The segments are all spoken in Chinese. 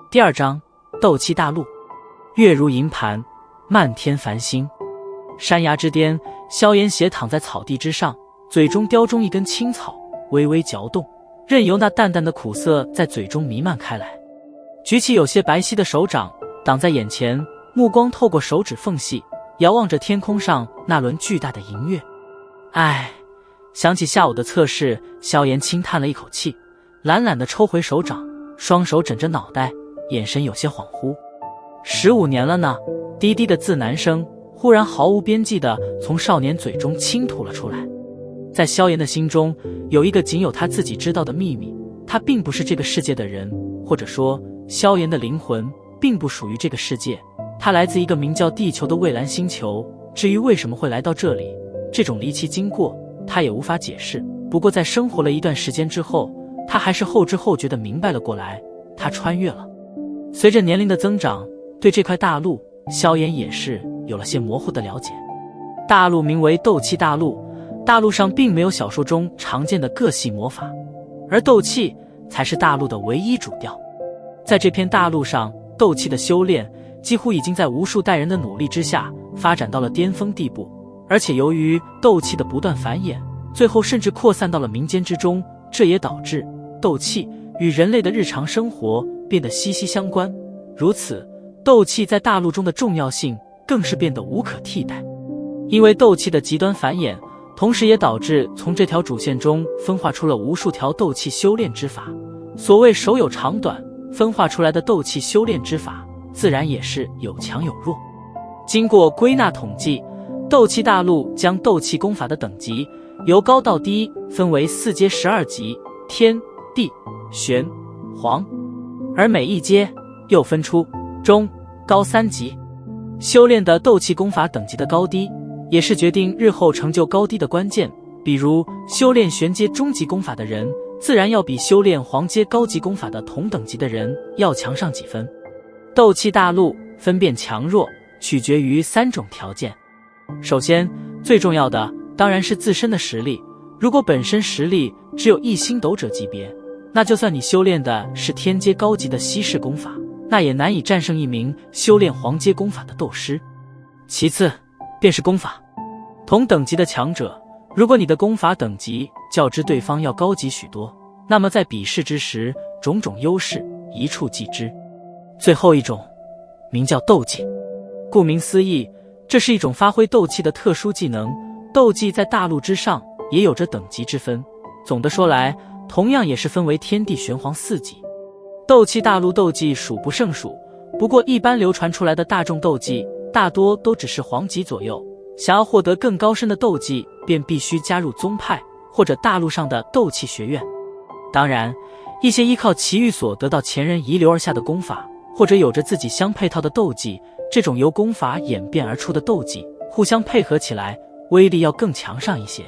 第2章斗气大陆。月如银盘，漫天繁星。山崖之巅，萧炎斜躺在草地之上，嘴中叼中一根青草，微微嚼动，任由那淡淡的苦涩在嘴中弥漫开来。举起有些白皙的手掌挡在眼前，目光透过手指缝隙遥望着天空上那轮巨大的银月。唉，想起下午的测试，萧炎轻叹了一口气，懒懒地抽回手掌，双手枕着脑袋，眼神有些恍惚。15年了呢，低低的自喃声忽然毫无边际地从少年嘴中倾吐了出来。在萧炎的心中，有一个仅有他自己知道的秘密，他并不是这个世界的人，或者说萧炎的灵魂并不属于这个世界，他来自一个名叫地球的蔚蓝星球。至于为什么会来到这里，这种离奇经过他也无法解释。不过在生活了一段时间之后，他还是后知后觉地明白了过来，他穿越了。随着年龄的增长，对这块大陆，萧炎也是有了些模糊的了解。大陆名为斗气大陆，大陆上并没有小说中常见的各系魔法，而斗气才是大陆的唯一主调。在这片大陆上，斗气的修炼几乎已经在无数代人的努力之下发展到了巅峰地步，而且由于斗气的不断繁衍，最后甚至扩散到了民间之中，这也导致斗气与人类的日常生活变得息息相关。如此，斗气在大陆中的重要性更是变得无可替代。因为斗气的极端繁衍，同时也导致从这条主线中分化出了无数条斗气修炼之法。所谓手有长短，分化出来的斗气修炼之法自然也是有强有弱。经过归纳统计，斗气大陆将斗气功法的等级由高到低分为4阶12级，天、地、玄、黄，而每一阶又分出中、高3级。修炼的斗气功法等级的高低，也是决定日后成就高低的关键。比如修炼玄阶中级功法的人，自然要比修炼黄阶高级功法的同等级的人要强上几分。斗气大陆分辨强弱取决于3种条件。首先，最重要的当然是自身的实力。如果本身实力只有1星斗者级别，那就算你修炼的是天阶高级的稀释功法，那也难以战胜一名修炼黄阶功法的斗师。其次便是功法，同等级的强者，如果你的功法等级较之对方要高级许多，那么在比试之时，种种优势一触即知。最后一种名叫斗技，顾名思义，这是一种发挥斗气的特殊技能。斗技在大陆之上也有着等级之分，总的说来，同样也是分为天地玄黄4级。斗气大陆斗技数不胜数，不过一般流传出来的大众斗技大多都只是黄级左右，想要获得更高深的斗技，便必须加入宗派或者大陆上的斗气学院。当然，一些依靠奇遇所得到前人遗留而下的功法，或者有着自己相配套的斗技，这种由功法演变而出的斗技，互相配合起来，威力要更强上一些。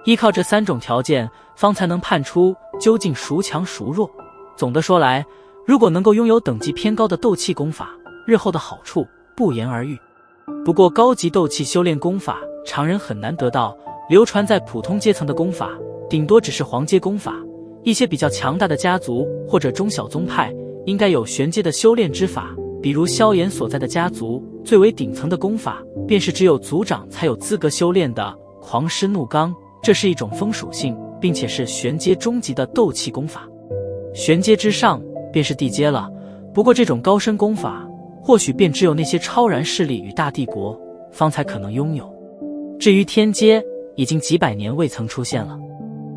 依靠这3种条件，方才能判出究竟孰强孰弱。总的说来，如果能够拥有等级偏高的斗气功法，日后的好处不言而喻。不过高级斗气修炼功法常人很难得到，流传在普通阶层的功法顶多只是黄阶功法。一些比较强大的家族或者中小宗派应该有玄阶的修炼之法，比如萧炎所在的家族最为顶层的功法便是只有族长才有资格修炼的狂狮怒罡，这是一种风属性，并且是玄阶中级的斗气功法。玄阶之上便是地阶了，不过这种高深功法或许便只有那些超然势力与大帝国方才可能拥有。至于天阶，已经几百年未曾出现了。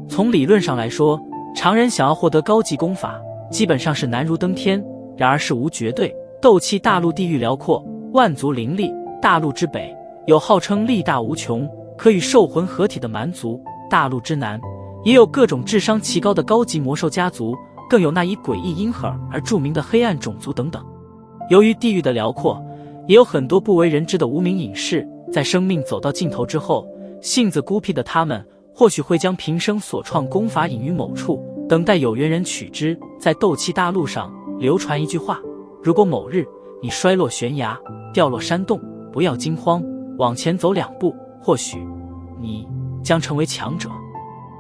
从理论上来说，常人想要获得高级功法基本上是难如登天，然而事无绝对。斗气大陆地域辽阔，万族林立，大陆之北有号称力大无穷可与兽魂合体的蛮族，大陆之南也有各种智商奇高的高级魔兽家族，更有那以诡异阴狠而著名的黑暗种族等等。由于地域的辽阔，也有很多不为人知的无名隐士，在生命走到尽头之后，性子孤僻的他们或许会将平生所创功法隐于某处，等待有缘人取之。在斗气大陆上流传一句话，如果某日你摔落悬崖，掉落山洞，不要惊慌，往前走2步，或许你将成为强者。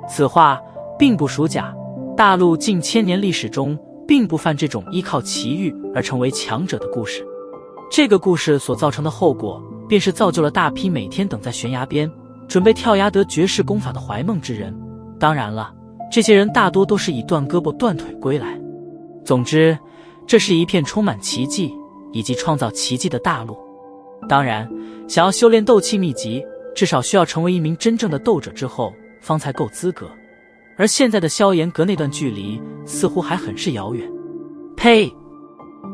此话并不属假，大陆近千年历史中并不犯这种依靠奇遇而成为强者的故事。这个故事所造成的后果，便是造就了大批每天等在悬崖边，准备跳崖得绝世功法的怀梦之人。当然了，这些人大多都是以断胳膊断腿归来。总之，这是一片充满奇迹以及创造奇迹的大陆。当然，想要修炼斗气秘籍，至少需要成为一名真正的斗者之后，方才够资格。而现在的萧炎隔那段距离，似乎还很是遥远。呸！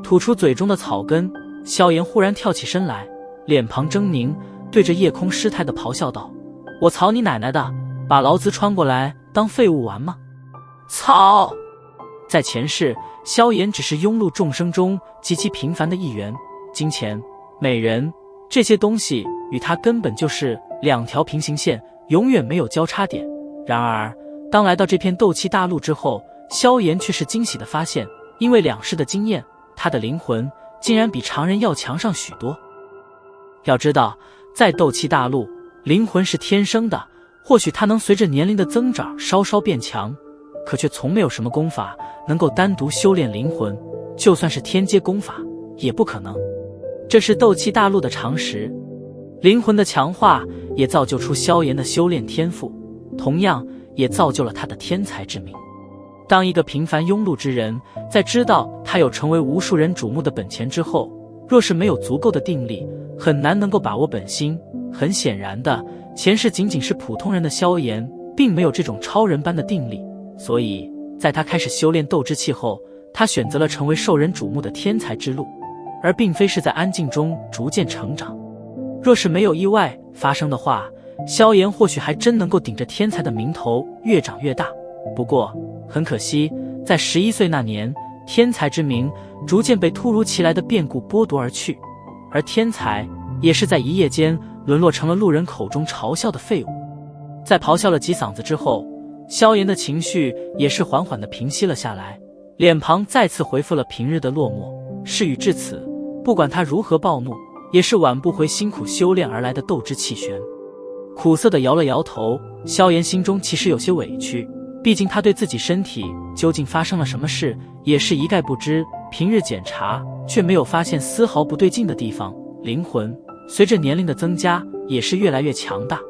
吐出嘴中的草根，萧炎忽然跳起身来，脸庞狰狞，对着夜空失态地咆哮道：“我操你奶奶的！把劳资穿过来当废物玩吗？”操！在前世，萧炎只是庸碌众生中极其平凡的一员，金钱、美人这些东西与他根本就是两条平行线，永远没有交叉点。然而，当来到这片斗气大陆之后，萧炎却是惊喜地发现，因为两世的经验，他的灵魂竟然比常人要强上许多。要知道，在斗气大陆，灵魂是天生的，或许他能随着年龄的增长稍稍变强，可却从没有什么功法能够单独修炼灵魂，就算是天阶功法也不可能。这是斗气大陆的常识。灵魂的强化也造就出萧炎的修炼天赋，同样也造就了他的天才之名。当一个平凡庸碌之人在知道他有成为无数人瞩目的本钱之后，若是没有足够的定力，很难能够把握本心。很显然的，前世仅仅是普通人的萧炎并没有这种超人般的定力，所以在他开始修炼斗之气后，他选择了成为受人瞩目的天才之路，而并非是在安静中逐渐成长。若是没有意外发生的话，萧炎或许还真能够顶着天才的名头越长越大。不过很可惜，在11岁那年，天才之名逐渐被突如其来的变故剥夺而去，而天才也是在一夜间沦落成了路人口中嘲笑的废物。在咆哮了几嗓子之后，萧炎的情绪也是缓缓地平息了下来，脸庞再次恢复了平日的落寞。事已至此，不管他如何暴怒，也是挽不回辛苦修炼而来的斗之气旋。苦涩地摇了摇头，萧炎心中其实有些委屈，毕竟他对自己身体究竟发生了什么事也是一概不知，平日检查却没有发现丝毫不对劲的地方。灵魂随着年龄的增加也是越来越强大，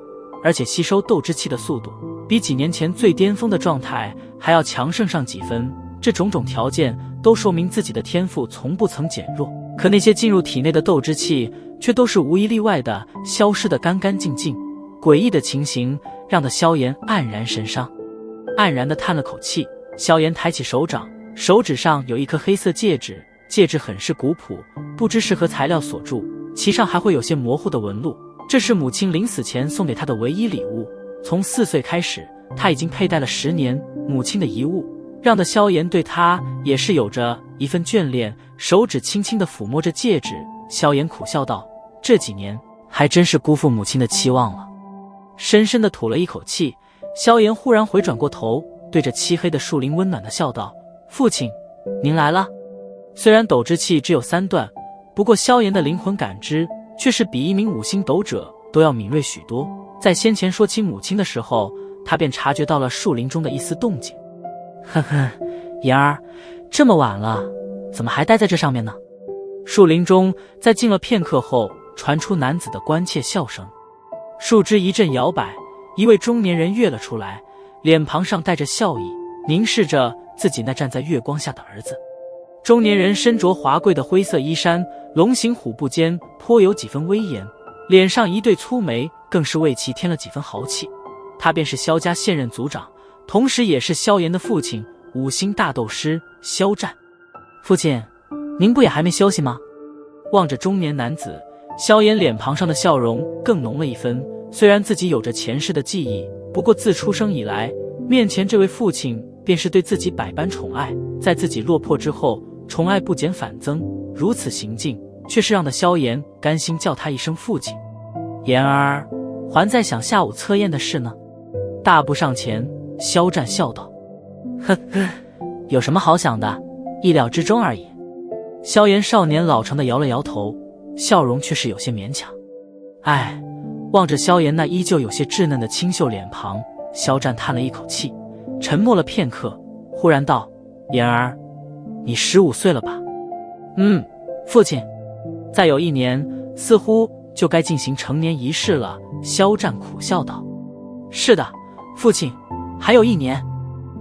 而且吸收斗之气的速度比几年前最巅峰的状态还要强盛上几分。这种种条件都说明自己的天赋从不曾减弱，可那些进入体内的斗之气却都是无一例外的消失得干干净净。诡异的情形让得萧炎黯然神伤，黯然地叹了口气。萧炎抬起手掌，手指上有一颗黑色戒指，戒指很是古朴，不知是何材料所铸，其上还会有些模糊的纹路。这是母亲临死前送给他的唯一礼物，从4岁开始，他已经佩戴了10年，母亲的遗物让得萧炎对他也是有着一份眷恋。手指轻轻地抚摸着戒指，萧炎苦笑道：“这几年还真是辜负母亲的期望了。”深深地吐了一口气，萧炎忽然回转过头，对着漆黑的树林温暖地笑道：“父亲，您来了。”虽然斗之气只有3段，不过萧炎的灵魂感知却是比一名5星斗者都要敏锐许多。在先前说起母亲的时候，他便察觉到了树林中的一丝动静。呵呵，妍儿，这么晚了，怎么还待在这上面呢？树林中在静了片刻后，传出男子的关切笑声。树枝一阵摇摆，一位中年人跃了出来，脸庞上带着笑意，凝视着自己那站在月光下的儿子。中年人身着华贵的灰色衣衫，龙形虎步间颇有几分威严，脸上一对粗眉更是为其添了几分豪气。他便是萧家现任族长，同时也是萧炎的父亲，5星大斗师萧战。父亲，您不也还没休息吗？望着中年男子，萧炎脸庞上的笑容更浓了一分。虽然自己有着前世的记忆，不过自出生以来，面前这位父亲便是对自己百般宠爱，在自己落魄之后，宠爱不减反增，如此行径却是让得萧炎甘心叫他一声父亲。言儿还在想下午测验的事呢。大步上前，萧战笑道：“呵呵，有什么好想的，意料之中而已。”萧炎少年老成的摇了摇头，笑容却是有些勉强。唉，望着萧炎那依旧有些稚嫩的清秀脸庞，萧战叹了一口气，沉默了片刻，忽然道：“言儿，你15岁了吧？父亲，再有1年，似乎就该进行成年仪式了。肖战苦笑道。是的，父亲，还有1年。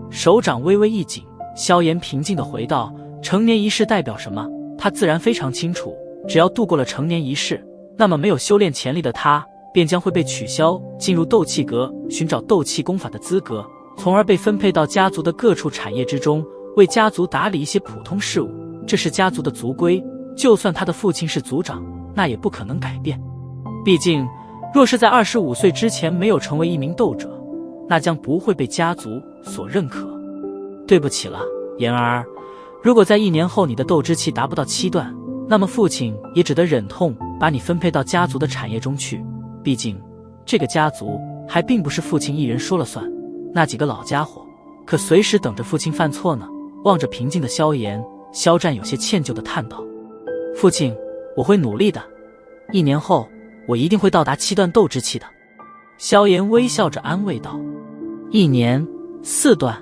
手掌微微一紧，萧炎平静地回道，成年仪式代表什么，他自然非常清楚，只要度过了成年仪式，那么没有修炼潜力的他便将会被取消进入斗气阁寻找斗气功法的资格，从而被分配到家族的各处产业之中，为家族打理一些普通事务，这是家族的族规，就算他的父亲是族长，那也不可能改变。毕竟若是在25岁之前没有成为一名斗者，那将不会被家族所认可。对不起了，言儿，如果在1年后你的斗之气达不到7段，那么父亲也只得忍痛把你分配到家族的产业中去。毕竟这个家族还并不是父亲一人说了算，那几个老家伙可随时等着父亲犯错呢。望着平静的萧炎，肖战有些歉疚地叹道，父亲，我会努力的，1年后我一定会到达7段斗之气的。萧炎微笑着安慰道。1年4段，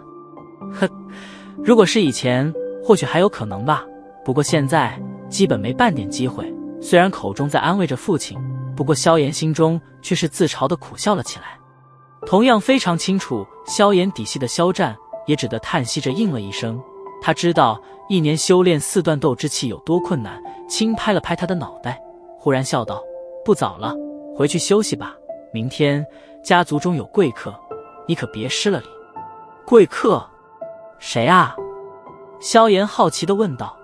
如果是以前或许还有可能吧，不过现在基本没半点机会。虽然口中在安慰着父亲，不过萧炎心中却是自嘲地苦笑了起来。同样非常清楚萧炎底细的肖战也只得叹息着应了一声。他知道1年修炼4段斗之气有多困难，轻拍了拍他的脑袋，忽然笑道，不早了，回去休息吧，明天家族中有贵客，你可别失了礼。贵客？谁啊？萧炎好奇地问道。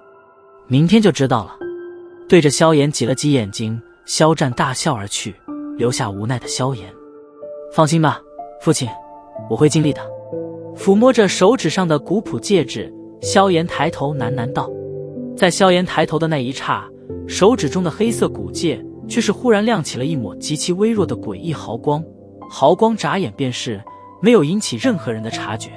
明天就知道了。对着萧炎挤了挤眼睛，肖战大笑而去，留下无奈的萧炎。放心吧，父亲，我会尽力的。抚摸着手指上的古朴戒指，萧炎抬头喃喃道。在萧炎抬头的那一刹，手指中的黑色古戒却是忽然亮起了一抹极其微弱的诡异毫光，毫光眨眼便是，没有引起任何人的察觉。